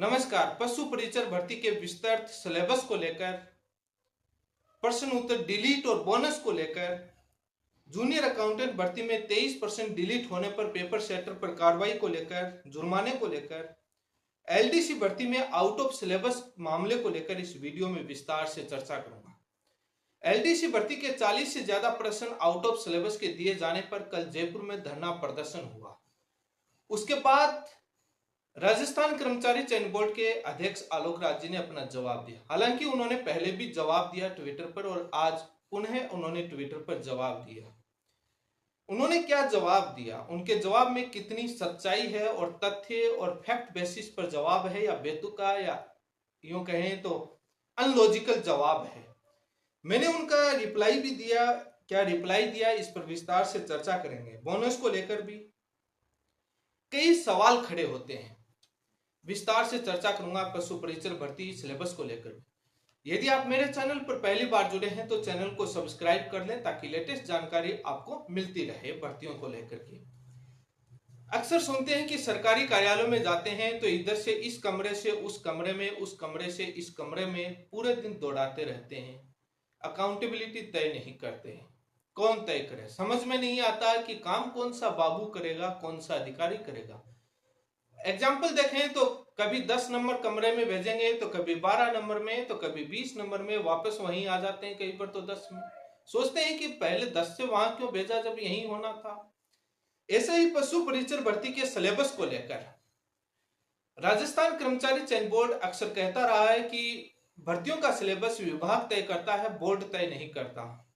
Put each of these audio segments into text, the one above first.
नमस्कार। पशु परिचर भर्ती के विस्तृत सिलेबस को लेकर, प्रश्न उत्तर डिलीट और बोनस को लेकर, जूनियर अकाउंटेंट भर्ती में 23% डिलीट होने पर पेपर सेटर पर कार्रवाई को लेकर, जुर्माने को लेकर, एलडीसी भर्ती में आउट ऑफ सिलेबस मामले को लेकर इस वीडियो में विस्तार से चर्चा करूंगा। एलडीसी भर्ती के 40 से ज्यादा प्रश्न आउट ऑफ सिलेबस के दिए जाने पर कल जयपुर में धरना प्रदर्शन हुआ। उसके बाद राजस्थान कर्मचारी चयन बोर्ड के अध्यक्ष आलोक राज जी ने अपना जवाब दिया। हालांकि उन्होंने पहले भी जवाब दिया ट्विटर पर और आज पुनः उन्होंने ट्विटर पर जवाब दिया। उन्होंने क्या जवाब दिया, उनके जवाब में कितनी सच्चाई है और तथ्य और फैक्ट बेसिस पर जवाब है या बेतुका या यूं कहें तो अनलॉजिकल जवाब है। मैंने उनका रिप्लाई भी दिया। क्या रिप्लाई दिया इस पर विस्तार से चर्चा करेंगे। बोनस को लेकर भी कई सवाल खड़े होते हैं, विस्तार से चर्चा करूंगा। पशु परिचर भर्ती सिलेबस को लेकर यदि आप मेरे चैनल पर पहली बार जुड़े हैं तो चैनल को सब्सक्राइब कर लें ताकि लेटेस्ट जानकारी आपको मिलती रहे भर्तियों को लेकर के। अक्सर सुनते हैं कि सरकारी कार्यालयों में जाते हैं तो इधर से इस कमरे से उस कमरे में, उस कमरे से इस कमरे में पूरे दिन दौड़ाते रहते हैं, अकाउंटेबिलिटी तय नहीं करते हैं। कौन तय करे, समझ में नहीं आता कि काम कौन सा बाबू करेगा, कौन सा अधिकारी करेगा। एग्जाम्पल देखें तो कभी 10 नंबर कमरे में भेजेंगे तो कभी 12 नंबर में तो कभी 20 नंबर में, वापस वहीं आ जाते हैं कहीं पर तो 10 में। सोचते हैं कि पहले 10 से वहां क्यों भेजा जब यहीं होना था। ऐसे ही पशु परिचर भर्ती के सिलेबस को लेकर राजस्थान कर्मचारी चयन बोर्ड अक्सर कहता रहा है कि भर्तियों का सिलेबस विभाग तय करता है, बोर्ड तय नहीं करता।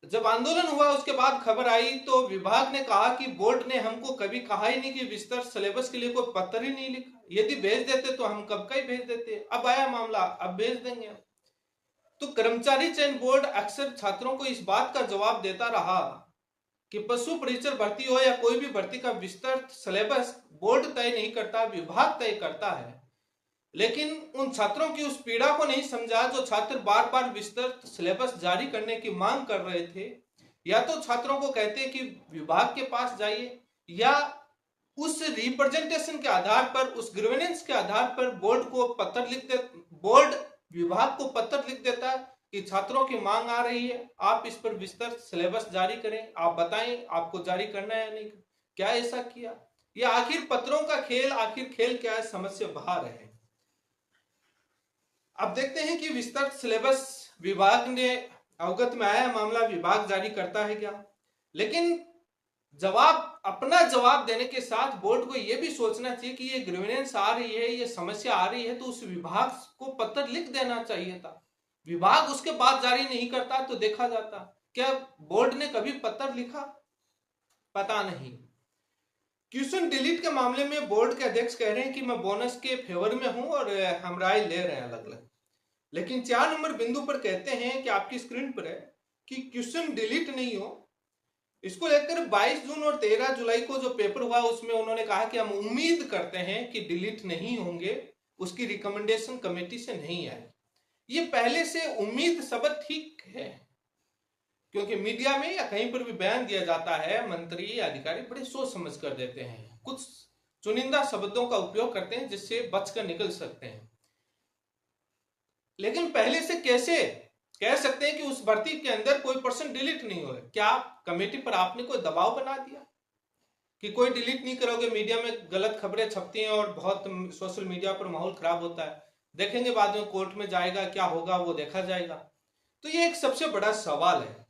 जब आंदोलन हुआ उसके बाद खबर आई तो विभाग ने कहा कि बोर्ड ने हमको कभी कहा ही नहीं कि विस्तृत सिलेबस के लिए कोई पत्र ही नहीं लिखा। यदि भेज देते तो हम कब का ही भेज देते। अब आया मामला, अब भेज देंगे। तो कर्मचारी चयन बोर्ड अक्सर छात्रों को इस बात का जवाब देता रहा कि पशु परिचर भर्ती हो या कोई भी भर्ती का विस्तृत सिलेबस बोर्ड तय नहीं करता, विभाग तय करता है। लेकिन उन छात्रों की उस पीड़ा को नहीं समझा जो छात्र बार बार विस्तृत सिलेबस जारी करने की मांग कर रहे थे। या तो छात्रों को कहते कि विभाग के पास जाइए, या उस रिप्रेजेंटेशन के आधार पर, उस ग्रीवेंस के आधार पर बोर्ड विभाग को पत्र लिख देता कि छात्रों की मांग आ रही है, आप इस पर विस्तृत सिलेबस जारी करें, आप बताएं आपको जारी करना है या नहीं। क्या ऐसा किया? या आखिर पत्रों का खेल, आखिर खेल क्या है, समझ से बाहर है। अब देखते हैं कि विस्तृत सिलेबस विभाग ने अवगत में आया मामला, विभाग जारी करता है क्या। लेकिन अपना जवाब देने के साथ बोर्ड को यह भी सोचना चाहिए कि ये ग्रीवेंस आ रही है, ये समस्या आ रही है तो उस विभाग को पत्र लिख देना चाहिए था। विभाग उसके बाद जारी नहीं करता तो देखा जाता। क्या बोर्ड ने कभी पत्र लिखा? पता नहीं। क्वेश्चन डिलीट के मामले में बोर्ड के अध्यक्ष कह रहे हैं कि मैं बोनस के फेवर में हूं और हम राय ले रहे हैं अलग अलग। लेकिन 4 नंबर बिंदु पर कहते हैं कि आपकी स्क्रीन पर है कि क्वेश्चन डिलीट नहीं हो। इसको लेकर 22 जून और 13 जुलाई को जो पेपर हुआ उसमें उन्होंने कहा कि हम उम्मीद करते हैं कि डिलीट नहीं होंगे, उसकी रिकमेंडेशन कमेटी से नहीं आई। ये पहले से उम्मीद शब्द ठीक है, क्योंकि मीडिया में या कहीं पर भी बयान दिया जाता है, मंत्री या अधिकारी बड़े सोच समझ कर देते हैं, कुछ चुनिंदा शब्दों का उपयोग करते हैं जिससे बचकर निकल सकते हैं। लेकिन पहले से कैसे कह सकते हैं कि उस भर्ती के अंदर कोई पर्सन डिलीट नहीं हो? क्या कमेटी पर आपने कोई दबाव बना दिया कि कोई डिलीट नहीं करोगे? मीडिया में गलत खबरें छपती हैं और बहुत सोशल मीडिया पर माहौल खराब होता है। देखेंगे बाद में कोर्ट में जाएगा, क्या होगा वो देखा जाएगा। तो ये एक सबसे बड़ा सवाल है।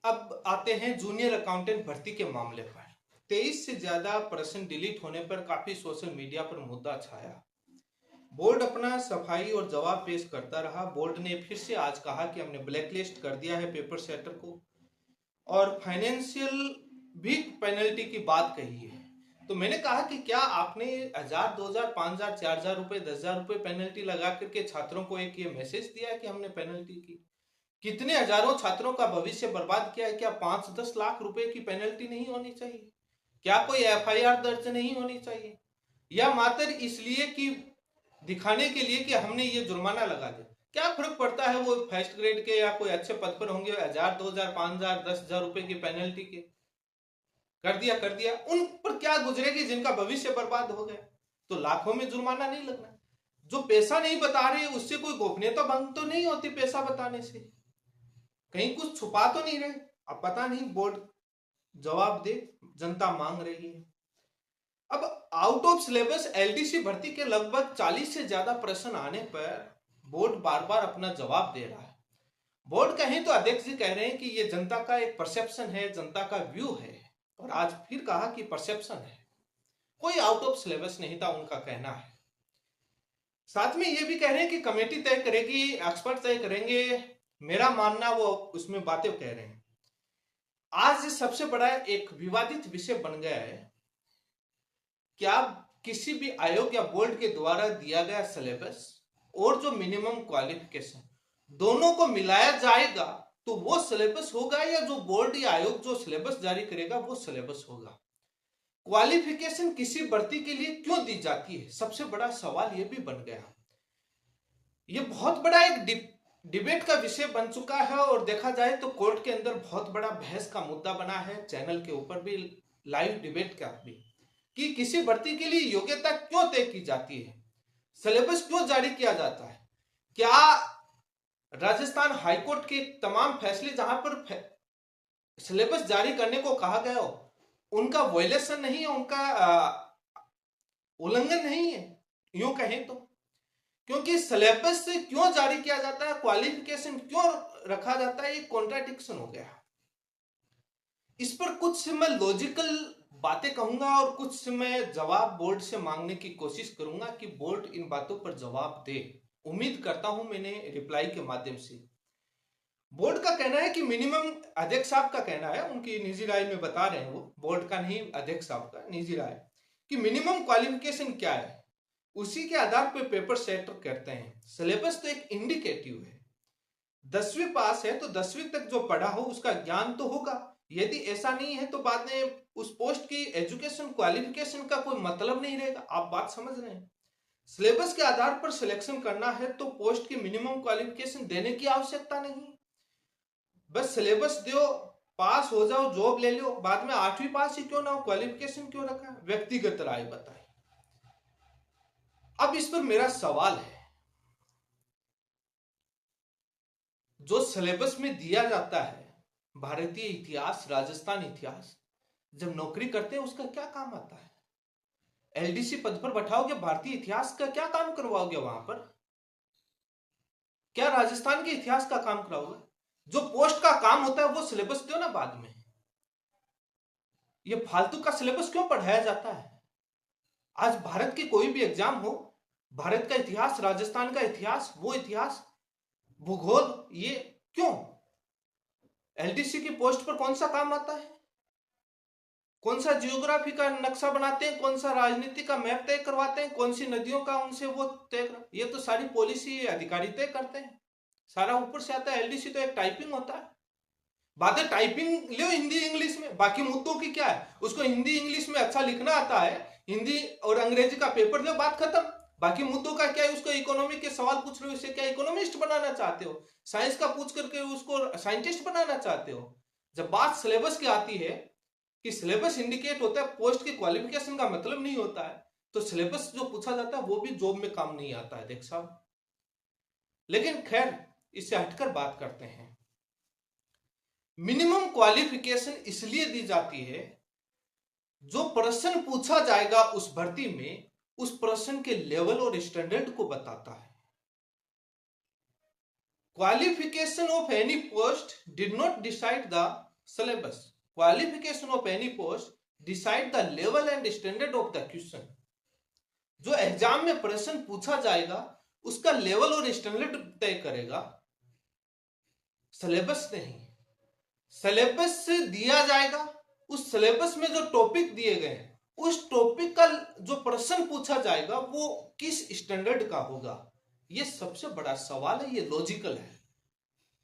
अब आते हैं जूनियर अकाउंटेंट भर्ती के मामले पर। 23 से ज्यादा प्रश्न डिलीट होने पर काफी सोशल मीडिया पर मुद्दा छाया। बोर्ड अपना सफाई और जवाब पेश करता रहा। बोर्ड ने फिर से आज कहा कि हमने ब्लैकलिस्ट कर दिया है पेपर सेटर को और फाइनेंशियल भी पेनल्टी की बात कही है। तो मैंने कहा कि क्या आपने 1000, 2000, 5000, 4000 रुपए, 10,000 रुपए पेनल्टी लगा करके छात्रों को एक ये मैसेज दिया कि हमने पेनल्टी की? कितने हजारों छात्रों का भविष्य बर्बाद किया है। क्या 5-10 लाख रुपए की पेनल्टी नहीं होनी चाहिए? क्या कोई एफआईआर दर्ज नहीं होनी चाहिए? या मात्र इसलिए कि दिखाने के लिए कि हमने ये जुर्माना लगा दिया? क्या फर्क पड़ता है वो फर्स्ट ग्रेड के या कोई अच्छे पद पर होंगे, 1000, 2000, 5000, 10,000 रुपए की पेनल्टी के कर दिया उन पर क्या गुजरेगी जिनका भविष्य बर्बाद हो गया। तो लाखों में जुर्माना नहीं लगना। जो पैसा नहीं बता रहे उससे कोई गोपनीयता भंग तो नहीं होती पैसा बताने से, कहीं कुछ छुपा तो नहीं रहे। अब पता नहीं, बोर्ड जवाब दे, जनता मांग रही है। अब आउट ऑफ सिलेबस एलडीसी भर्ती के लगभग 40 से ज्यादा प्रश्न आने पर बोर्ड बार बार अपना जवाब दे रहा है। बोर्ड कहें तो अध्यक्ष जी कह रहे हैं कि ये जनता का एक परसेप्शन है, जनता का व्यू है, और आज फिर कहा कि परसेप्शन है, कोई आउट ऑफ सिलेबस नहीं था, उनका कहना है। साथ में ये भी कह रहे हैं कि कमेटी तय करेगी, एक्सपर्ट तय करेंगे, मेरा मानना वो उसमें बातें कह रहे हैं। आज सबसे बड़ा एक विवादित विषय बन गया है, क्या किसी भी आयोग या बोर्ड के द्वारा दिया गया सिलेबस और जो मिनिमम क्वालिफिकेशन दोनों को मिलाया जाएगा तो वो सिलेबस होगा, या जो बोर्ड या आयोग जो सिलेबस जारी करेगा वो सिलेबस होगा। क्वालिफिकेशन किसी भर्ती के लिए क्यों दी जाती है, सबसे बड़ा सवाल ये भी बन गया। ये बहुत बड़ा एक डिबेट का विषय बन चुका है, और देखा जाए तो कोर्ट के अंदर बहुत बड़ा बहस का मुद्दा बना है, चैनल के ऊपर भी लाइव डिबेट का भी, कि किसी भर्ती के लिए योग्यता क्यों तय की जाती है, सिलेबस क्यों जारी किया जाता है। क्या राजस्थान हाईकोर्ट के तमाम फैसले जहां पर सिलेबस जारी करने को कहा गया हो उनका वायलेशन नहीं है, उनका उल्लंघन नहीं है, यूं कहें तो। क्योंकि सिलेबस से क्यों जारी किया जाता है, क्वालिफिकेशन क्यों रखा जाता है, ये कॉन्ट्राडिक्शन हो गया। इस पर कुछ मैं लॉजिकल बातें कहूंगा और कुछ मैं जवाब बोर्ड से मांगने की कोशिश करूंगा कि बोर्ड इन बातों पर जवाब दे। उम्मीद करता हूं मैंने रिप्लाई के माध्यम से। बोर्ड का कहना है कि मिनिमम, अध्यक्ष साहब का कहना है, उनकी निजी राय में बता रहे हैं, वो बोर्ड का नहीं, अध्यक्ष साहब का निजी राय, कि मिनिमम क्वालिफिकेशन क्या है उसी के आधार पर पेपर सेट करते हैं। सिलेबस तो एक इंडिकेटिव है, 10वीं पास है तो 10वीं तक जो पढ़ा हो उसका ज्ञान तो होगा, यदि ऐसा नहीं है तो बाद में उस पोस्ट की एजुकेशन क्वालिफिकेशन का कोई मतलब नहीं रहेगा। आप बात समझ रहे हैं। सिलेबस के आधार पर सिलेक्शन करना है तो पोस्ट की मिनिमम क्वालिफिकेशन देने की आवश्यकता नहीं, बस सिलेबस दो, पास हो जाओ, जॉब ले लो, बाद में 8वीं पास ही क्यों ना हो, क्वालिफिकेशन क्यों रखा, व्यक्तिगत राय बताए। अब इस पर मेरा सवाल है, जो सिलेबस में दिया जाता है भारतीय इतिहास, राजस्थान इतिहास, जब नौकरी करते हैं उसका क्या काम आता है? एलडीसी पद पर बैठाओगे, भारतीय इतिहास का क्या काम करवाओगे वहां पर? क्या राजस्थान के इतिहास का काम कराओगे? जो पोस्ट का काम होता है वो सिलेबस दो ना बाद में। ये फालतू का सिलेबस क्यों पढ़ाया जाता है? आज भारत की कोई भी एग्जाम हो, भारत का इतिहास, राजस्थान का इतिहास, वो इतिहास, भूगोल, ये क्यों? एलडीसी की पोस्ट पर कौन सा काम आता है? कौन सा जियोग्राफी का नक्शा बनाते हैं, कौन सा राजनीति का मैप तय करवाते हैं, कौन सी नदियों का उनसे वो तय कर, ये तो सारी पॉलिसी अधिकारी तय करते हैं, सारा ऊपर से आता है। एलडीसी तो एक टाइपिंग होता है, बातें टाइपिंग लो हिंदी इंग्लिश में, बाकी मुद्दों की क्या है, उसको हिंदी इंग्लिश में अच्छा लिखना आता है, हिंदी और अंग्रेजी का पेपर दो, बात खत्म। बाकी मुद्दों का क्या है, उसको इकोनॉमी के सवाल पूछ रहे हो, इसे क्या इकोनॉमिस्ट बनाना चाहते हो? साइंस का पूछ करके उसको साइंटिस्ट बनाना चाहते हो? जब बात सिलेबस की आती है कि सिलेबस इंडिकेट होता है, पोस्ट की क्वालिफिकेशन का मतलब नहीं होता है, तो सिलेबस जो पूछा जाता है वो भी जॉब में काम नहीं आता है, देख साहब। लेकिन खैर, इससे हटकर बात करते हैं। मिनिमम क्वालिफिकेशन इसलिए दी जाती है, जो प्रश्न पूछा जाएगा उस भर्ती में, उस प्रश्न के लेवल और स्टैंडर्ड को बताता है। Qualification of any post did not decide the syllabus, qualification of any post decide the level and standard of the question. जो एग्जाम में प्रश्न पूछा जाएगा उसका लेवल और स्टैंडर्ड तय करेगा, सिलेबस नहीं। सिलेबस दिया जाएगा, उस सिलेबस में जो टॉपिक दिए गए हैं उस टॉपिक का जो प्रश्न पूछा जाएगा वो किस स्टैंडर्ड का होगा, ये सबसे बड़ा सवाल है। ये लॉजिकल है,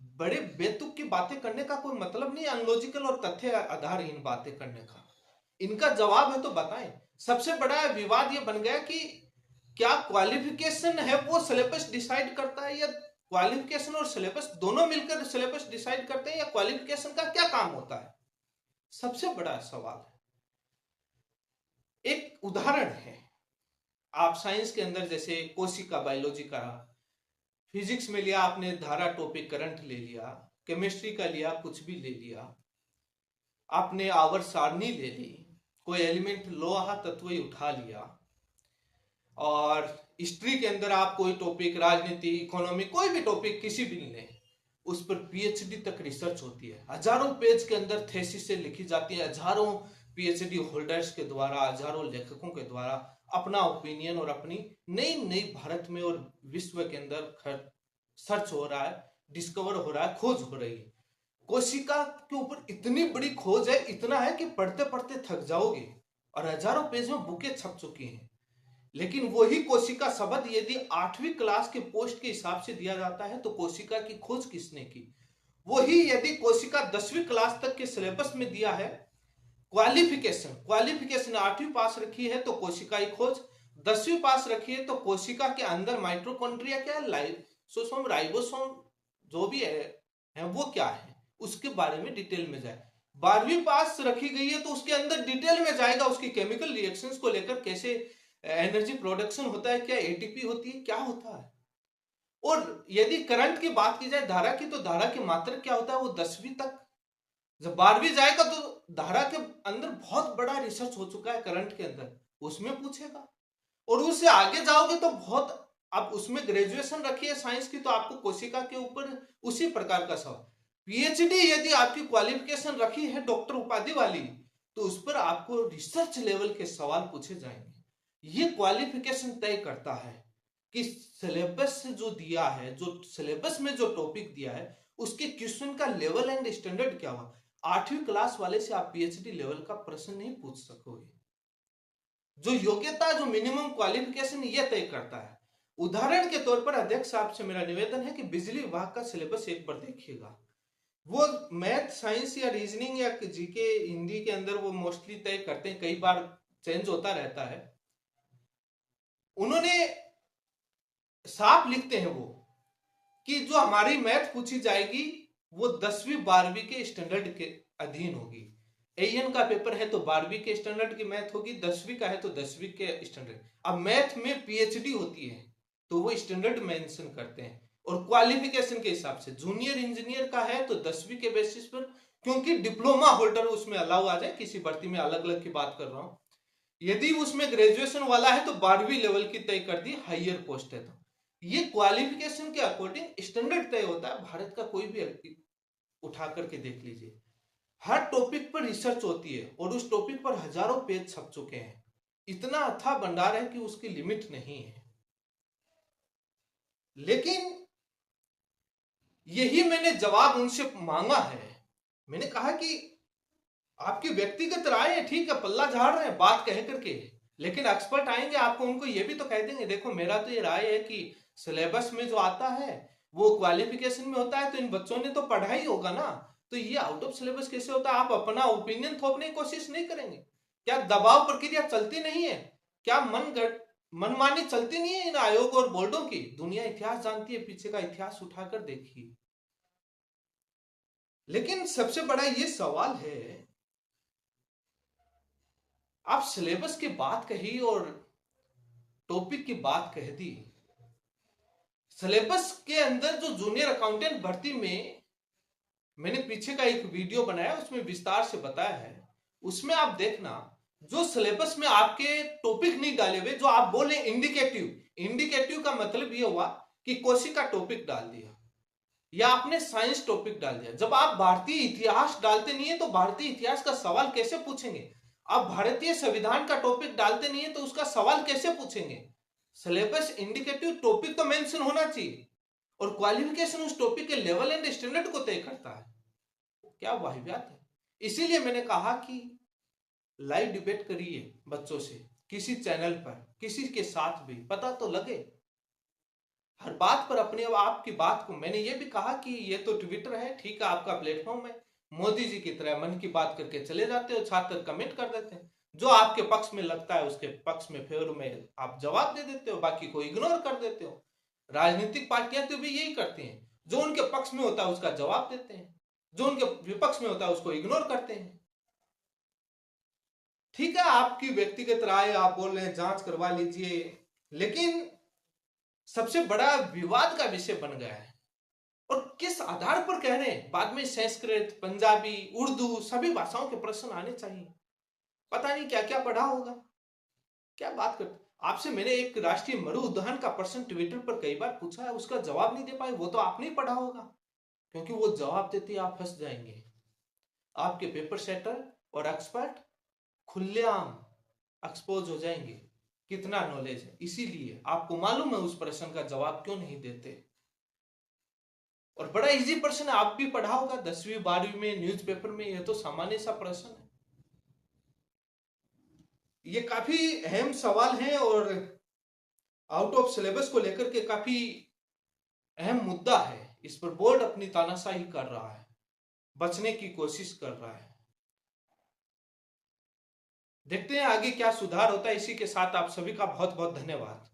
बड़े बेतुक की बातें करने का कोई मतलब नहीं, अनलॉजिकल और तथ्य आधारहीन बातें करने का। इनका जवाब है तो बताएं। सबसे बड़ा विवाद ये बन गया कि क्या क्वालिफिकेशन है वो सिलेबस डिसाइड करता है, या क्वालिफिकेशन और सिलेबस दोनों मिलकर सिलेबस डिसाइड करते हैं, या क्वालिफिकेशन का क्या काम होता है, सबसे बड़ा सवाल है। एक उदाहरण है, आप साइंस के अंदर जैसे कोशिका बायोलॉजी का, फिजिक्स में लिया आपने धारा टॉपिक करंट ले लिया, केमिस्ट्री का लिया कुछ भी ले लिया, आपने आवर्त सारणी ले ली, कोई एलिमेंट लोहा तत्व ही उठा लिया, और हिस्ट्री के अंदर आप कोई टॉपिक, राजनीति, इकोनॉमी, कोई भी टॉपिक किसी भी लें, उस पर पीएचडी तक रिसर्च होती है। हजारों पेज के अंदर थेसिस से लिखी जाती है, हजारों पीएचडी होल्डर्स के द्वारा, हजारों लेखकों के द्वारा अपना ओपिनियन और अपनी नई नई भारत में और विश्व के अंदर सर्च हो रहा है, डिस्कवर हो रहा है, खोज हो रही है। कोशिका के ऊपर इतनी बड़ी खोज है, इतना है कि पढ़ते पढ़ते थक जाओगे, और हजारों पेज में बुकें छप चुकी हैं। लेकिन वही कोशिका शब्द यदि 8वीं क्लास के पोस्ट के हिसाब से दिया जाता है तो कोशिका की खोज किसने की? वही यदि कोशिका 10वीं क्लास तक के सिलेबस में दिया है, क्वालिफिकेशन 8वीं पास रखी है तो कोशिका की खोज, 10वीं पास रखी है तो कोशिका के अंदर माइटोकॉन्ड्रिया क्या है, लाइसोसोम, राइबोसोम जो भी है वो क्या है, उसके बारे में डिटेल में जाए। 12वीं पास रखी गई है तो उसके अंदर डिटेल में जाएगा, उसकी केमिकल रिएक्शंस को लेकर कैसे एनर्जी प्रोडक्शन होता है, क्या एटीपी होती है, क्या होता है। और यदि करंट की बात की जाए धारा की, तो धारा की मात्रा क्या होता है वो 10वीं तक, जब 12वीं जाएगा तो धारा के अंदर बहुत बड़ा रिसर्च हो चुका है करंट के अंदर, उसमें पूछेगा। और उससे आगे जाओगे तो बहुत, आप उसमें ग्रेजुएशन रखी है साइंस की तो आपको कोशिका के ऊपर उसी प्रकार का सवाल। पीएचडी यदि आपकी क्वालिफिकेशन रखी है डॉक्टर उपाधि वाली, तो उस पर आपको रिसर्च लेवल के सवाल पूछे जाएंगे। ये क्वालिफिकेशन तय करता है कि सिलेबस से जो दिया है, जो सिलेबस में जो टॉपिक दिया है, उसके क्वेश्चन का लेवल एंड स्टैंडर्ड क्या हुआ। 8वीं क्लास वाले से आप पीएचडी लेवल का प्रश्न नहीं पूछ सकोगे। जो योग्यता, जो मिनिमम क्वालिफिकेशन, ये तय करता है। उदाहरण के तौर पर अध्यक्ष साहब से मेरा निवेदन है कि बिजली विभाग का सिलेबस एक बार देखिएगा। वो मैथ, साइंस या रीजनिंग या जीके, हिंदी के अंदर वो मोस्टली तय करते हैं, कई बार चेंज होता रहता है। उन्होंने साफ लिखते हैं वो कि जो हमारी मैथ पूछी जाएगी वो 10वीं 12वीं के स्टैंडर्ड के अधीन होगी। एएन का पेपर है तो 12वीं के स्टैंडर्ड की मैथ होगी, 10वीं का है तो 10वीं के स्टैंडर्ड। अब मैथ में पीएचडी होती है तो वो स्टैंडर्ड मेंशन करते हैं, और क्वालिफिकेशन के हिसाब से जूनियर इंजीनियर का है तो 10वीं के बेसिस पर, क्योंकि डिप्लोमा होल्डर उसमें अलाउ आ जाए, किसी भर्ती में अलग अलग की बात कर रहा हूं। यदि उसमें ग्रेजुएशन वाला है तो 12वीं लेवल की तय कर दी, हायर पोस्ट है तो ये क्वालिफिकेशन के अकॉर्डिंग स्टैंडर्ड तय होता है। भारत का कोई भी उठा करके देख लीजिए, हर टॉपिक पर रिसर्च होती है और उस टॉपिक पर हजारों पेज छप चुके हैं। इतना अथाह भंडार है कि उसकी लिमिट नहीं है। लेकिन यही मैंने जवाब उनसे मांगा है। मैंने कहा कि आपकी व्यक्तिगत राय है, ठीक है, पल्ला झाड़ रहे हैं बात कह करके, लेकिन एक्सपर्ट आएंगे आपको, उनको ये भी तो कह देंगे देखो मेरा तो ये राय है कि सिलेबस में जो आता है वो क्वालिफिकेशन में होता है, तो इन बच्चों ने तो पढ़ा ही होगा ना, तो ये आउट ऑफ सिलेबस कैसे होता है। आप अपना ओपिनियन थोपने की कोशिश नहीं करेंगे क्या? दबाव प्रक्रिया चलती नहीं है क्या? मनमानी चलती नहीं है इन आयोग और बोर्डों की? दुनिया इतिहास जानती है, पीछे का इतिहास उठाकर देखिए। लेकिन सबसे बड़ा ये सवाल है, आप सिलेबस की बात कही और टॉपिक की बात कह दी। सिलेबस के अंदर जो जूनियर अकाउंटेंट भर्ती में मैंने पीछे का एक वीडियो बनाया, उसमें विस्तार से बताया है। उसमें आप देखना, जो सिलेबस में आपके टॉपिक नहीं डाले हुए, जो आप बोले इंडिकेटिव का मतलब यह हुआ कि कोशिका टॉपिक डाल दिया या आपने साइंस टॉपिक डाल दिया। जब आप भारतीय इतिहास डालते नहीं है तो भारतीय इतिहास का सवाल कैसे पूछेंगे? आप भारतीय संविधान का टॉपिक डालते नहीं है तो उसका सवाल कैसे पूछेंगे? सिलेबस इंडिकेटिव टॉपिक तो मेंशन होना चाहिए, और क्वालिफिकेशन उस टॉपिक के लेवल एंड स्टैंडर्ड को तय करता है। क्या वाहियात है। इसीलिए मैंने कहा कि लाइव डिबेट करिए बच्चों से, किसी चैनल पर, किसी के साथ भी, पता तो लगे। हर बात पर अपने आपकी बात को, मैंने ये भी कहा कि ये तो ट्विटर है, ठीक है, आपका प्लेटफॉर्म है, मोदी जी की तरह मन की बात करके चले जाते हो, छात्र कमेंट कर देते हैं, जो आपके पक्ष में लगता है उसके पक्ष में, फेवर में आप जवाब दे देते हो, बाकी को इग्नोर कर देते हो। राजनीतिक पार्टियां तो भी यही करती हैं, जो उनके पक्ष में होता है उसका जवाब देते हैं, जो उनके विपक्ष में होता है उसको इग्नोर करते हैं। ठीक है, आपकी व्यक्तिगत राय, आप बोल रहे हैं जांच करवा लीजिए, लेकिन सबसे बड़ा विवाद का विषय बन गया है। और किस आधार पर कह रहे हैं? बाद में संस्कृत, पंजाबी, उर्दू सभी भाषाओं के प्रश्न आने चाहिए। पता नहीं क्या क्या पढ़ा होगा, क्या बात करते। आपसे मैंने एक राष्ट्रीय मरु उद्यान का प्रश्न ट्विटर पर कई बार पूछा है, उसका जवाब नहीं दे पाए। वो तो आपने ही पढ़ा होगा, क्योंकि वो जवाब देते आप फंस जाएंगे। आपके पेपर सेटर और एक्सपर्ट खुलेआम एक्सपोज हो जाएंगे कितना नॉलेज है। इसीलिए आपको मालूम है उस प्रश्न का जवाब क्यों नहीं देते। और बड़ा इजी प्रश्न है, आप भी पढ़ा होगा 10वीं 12वीं में न्यूज़पेपर में। यह तो सामान्य सा प्रश्न है। ये काफी अहम सवाल है और आउट ऑफ सिलेबस को लेकर के काफी अहम मुद्दा है। इस पर बोर्ड अपनी तानाशाही कर रहा है, बचने की कोशिश कर रहा है। देखते हैं आगे क्या सुधार होता है। इसी के साथ आप सभी का बहुत बहुत धन्यवाद।